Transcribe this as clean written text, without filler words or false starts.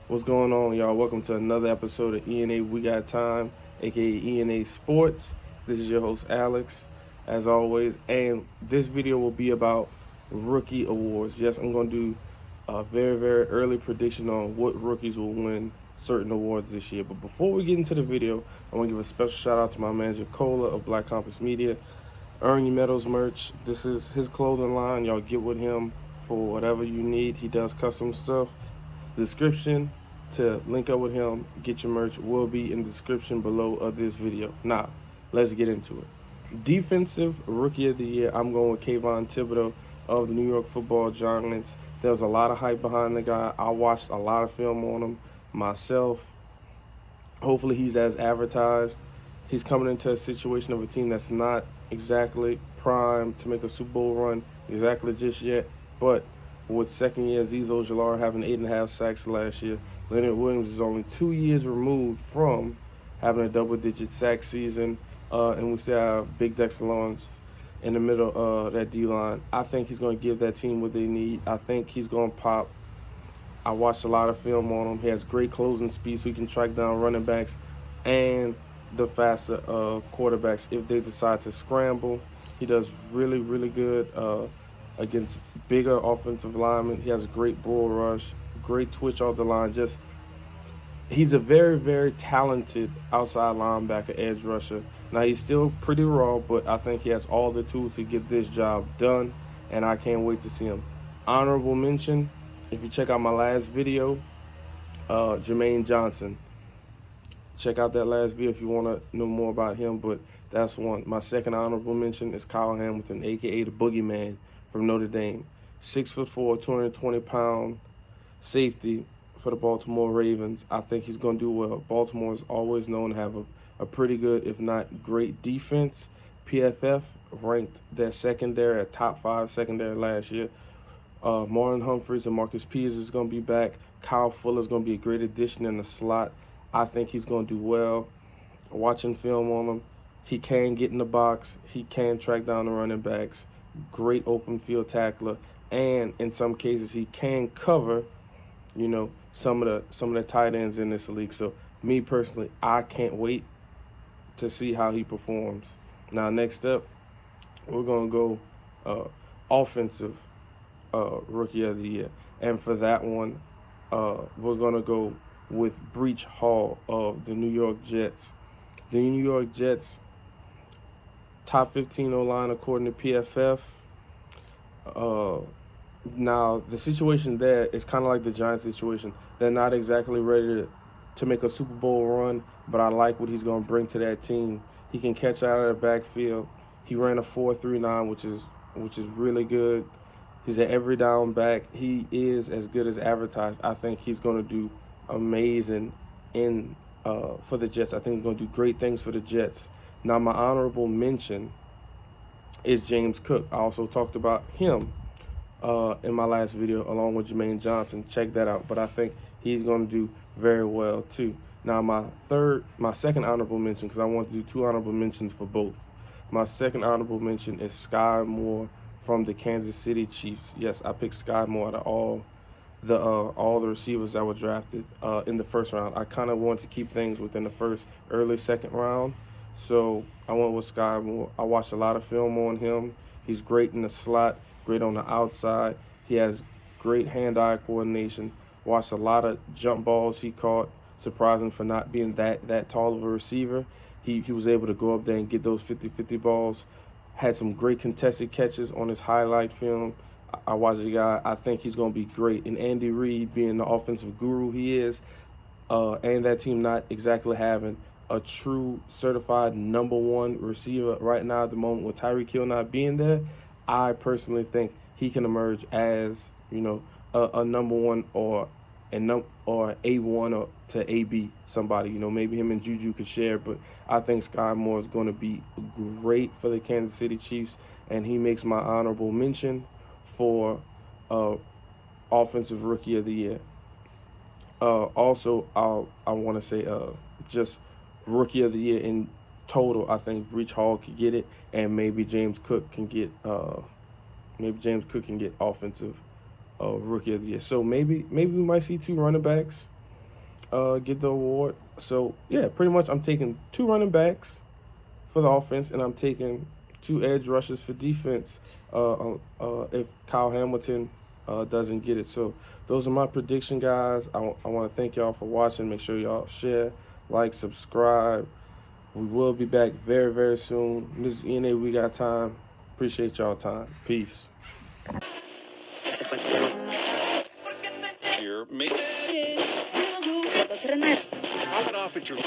What's going on, y'all? Welcome to another episode of ENA We Got Time, aka ENA Sports. This is your host, Alex, as always. And this video will be about rookie awards. Yes, I'm going to do a very early prediction on what rookies will win certain awards this year. But before we get into the video, I want to give a special shout out to my manager, Cola of Black Compass Media. Earn Your Medals merch. This is his clothing line. Y'all get with him for whatever you need. He does custom stuff. The description to link up with him, get your merch, will be in the description below of this video. Now, let's get into it. Defensive Rookie of the Year, I'm going with Kayvon Thibodeaux of the New York Football Giants. There was a lot of hype behind the guy. I watched a lot of film on him myself. Hopefully he's as advertised. He's coming into a situation of a team that's not exactly primed to make a Super Bowl run exactly just yet, but with second year Azeez Ojulari having 8.5 sacks last year, Leonard Williams is only 2 years removed from having a double-digit sack season, and we still have Big Dexter Lawrence in the middle of that D-line. I think he's going to give that team what they need. I think he's going to pop. I watched a lot of film on him. He has great closing speed, so he can track down running backs and the faster quarterbacks if they decide to scramble. He does really good against bigger offensive linemen. He has a great bull rush, great twitch off the line. He's a very talented outside linebacker, edge rusher. Now, he's still pretty raw, but I think he has all the tools to get this job done, and I can't wait to see him. Honorable mention, if you check out my last video, Jermaine Johnson. Check out that last video if you want to know more about him, but that's one. My second honorable mention is Kyle Hamilton, a.k.a. the Boogeyman from Notre Dame. 6'4", 220-pound safety for the Baltimore Ravens. I think he's going to do well. Baltimore is always known to have a pretty good, if not great, defense. PFF ranked their secondary at top 5 secondary last year. Marlon Humphreys and Marcus Peters is going to be back. Kyle Fuller is going to be a great addition in the slot. I think he's going to do well. Watching film on him, he can get in the box. He can track down the running backs. Great open field tackler, and in some cases he can cover, some of the tight ends in this league. So me personally, I can't wait to see how he performs. Now, next up, we're gonna go offensive Rookie of the Year, and for that one, we're gonna go with Breach Hall of the New York Jets. The New York Jets, top 15 O-line according to PFF. Now, the situation there is kind of like the Giants situation. They're not exactly ready to make a Super Bowl run, but I like what he's going to bring to that team. He can catch out of the backfield. He ran a 4.39, which is really good. He's an every down back. He is as good as advertised. I think he's going to do amazing for the Jets. I think he's going to do great things for the Jets. Now, my honorable mention is James Cook. I also talked about him in my last video along with Jermaine Johnson. Check that out. But I think he's going to do very well too. Now, my second honorable mention, because I want to do 2 honorable mentions for both. My second honorable mention is Sky Moore from the Kansas City Chiefs. Yes, I picked Sky Moore out of all the receivers that were drafted in the first round. I kind of wanted to keep things within the first, early second round. So I went with Sky Moore. I watched a lot of film on him. He's great in the slot, great on the outside. He has great hand-eye coordination. Watched a lot of jump balls he caught. Surprising for not being that tall of a receiver. He was able to go up there and get those 50-50 balls. Had some great contested catches on his highlight film. I watched the guy. I think he's going to be great. And Andy Reid, being the offensive guru he is, and that team not exactly having a true certified number 1 receiver right now at the moment with Tyreek Hill not being there, I personally think he can emerge as, a number 1 or A1 or to AB somebody. Maybe him and Juju could share, but I think Sky Moore is going to be great for the Kansas City Chiefs, and he makes my honorable mention for Offensive Rookie of the Year. Also, I want to say just Rookie of the Year in total. I think Breach Hall could get it, and maybe James Cook can get Offensive Rookie of the Year. So maybe we might see 2 running backs get the award. So yeah, pretty much I'm taking 2 running backs for the offense, and I'm taking 2 edge rushers for defense. If Kyle Hamilton doesn't get it, so those are my prediction, guys. I want to thank y'all for watching. Make sure y'all share, like, subscribe. We will be back very, very soon. This is ENA. We got time. Appreciate y'all time. Peace. Here, make it off at your